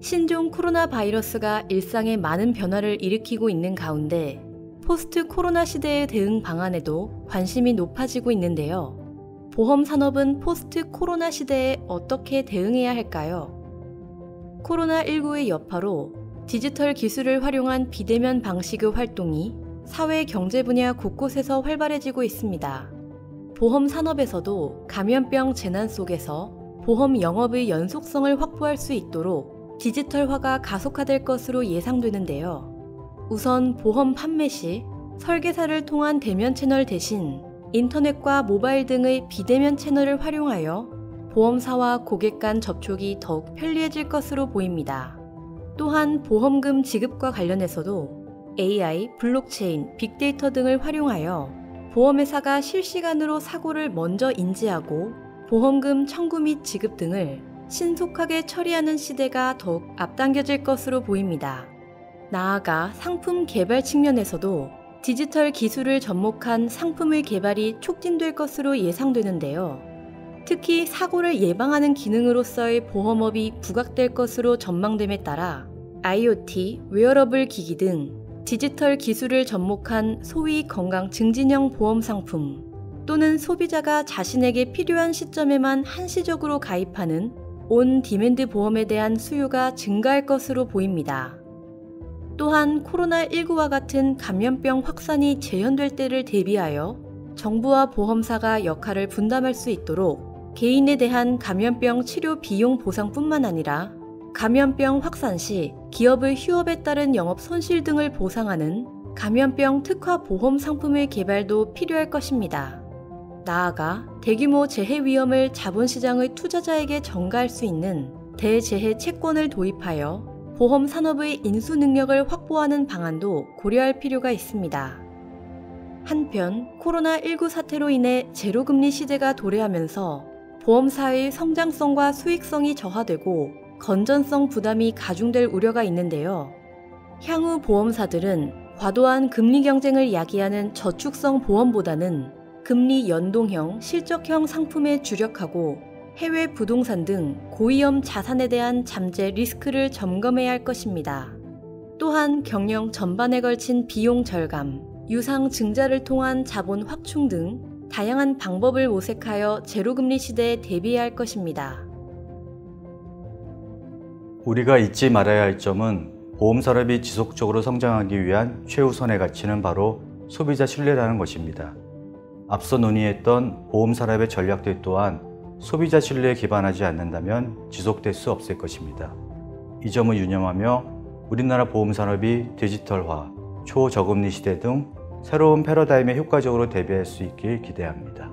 신종 코로나 바이러스가 일상에 많은 변화를 일으키고 있는 가운데 포스트 코로나 시대의 대응 방안에도 관심이 높아지고 있는데요. 보험 산업은 포스트 코로나 시대에 어떻게 대응해야 할까요? 코로나19의 여파로 디지털 기술을 활용한 비대면 방식의 활동이 사회 경제 분야 곳곳에서 활발해지고 있습니다. 보험 산업에서도 감염병 재난 속에서 보험 영업의 연속성을 확보할 수 있도록 디지털화가 가속화될 것으로 예상되는데요. 우선 보험 판매 시 설계사를 통한 대면 채널 대신 인터넷과 모바일 등의 비대면 채널을 활용하여 보험사와 고객 간 접촉이 더욱 편리해질 것으로 보입니다. 또한 보험금 지급과 관련해서도 AI, 블록체인, 빅데이터 등을 활용하여 보험회사가 실시간으로 사고를 먼저 인지하고 보험금 청구 및 지급 등을 신속하게 처리하는 시대가 더욱 앞당겨질 것으로 보입니다. 나아가 상품 개발 측면에서도 디지털 기술을 접목한 상품의 개발이 촉진될 것으로 예상되는데요. 특히 사고를 예방하는 기능으로서의 보험업이 부각될 것으로 전망됨에 따라 IoT, 웨어러블 기기 등 디지털 기술을 접목한 소위 건강 증진형 보험 상품 또는 소비자가 자신에게 필요한 시점에만 한시적으로 가입하는 온 디맨드 보험에 대한 수요가 증가할 것으로 보입니다. 또한 코로나19와 같은 감염병 확산이 재현될 때를 대비하여 정부와 보험사가 역할을 분담할 수 있도록 개인에 대한 감염병 치료 비용 보상뿐만 아니라 감염병 확산 시 기업의 휴업에 따른 영업 손실 등을 보상하는 감염병 특화 보험 상품의 개발도 필요할 것입니다. 나아가 대규모 재해 위험을 자본시장의 투자자에게 전가할 수 있는 대재해 채권을 도입하여 보험 산업의 인수 능력을 확보하는 방안도 고려할 필요가 있습니다. 한편 코로나19 사태로 인해 제로금리 시대가 도래하면서 보험사의 성장성과 수익성이 저하되고 건전성 부담이 가중될 우려가 있는데요. 향후 보험사들은 과도한 금리 경쟁을 야기하는 저축성 보험보다는 금리 연동형, 실적형 상품에 주력하고 해외 부동산 등 고위험 자산에 대한 잠재 리스크를 점검해야 할 것입니다. 또한 경영 전반에 걸친 비용 절감, 유상 증자를 통한 자본 확충 등 다양한 방법을 모색하여 제로금리 시대에 대비해야 할 것입니다. 우리가 잊지 말아야 할 점은 보험산업이 지속적으로 성장하기 위한 최우선의 가치는 바로 소비자 신뢰라는 것입니다. 앞서 논의했던 보험산업의 전략들 또한 소비자 신뢰에 기반하지 않는다면 지속될 수 없을 것입니다. 이 점을 유념하며 우리나라 보험산업이 디지털화, 초저금리 시대 등 새로운 패러다임에 효과적으로 대비할 수 있길 기대합니다.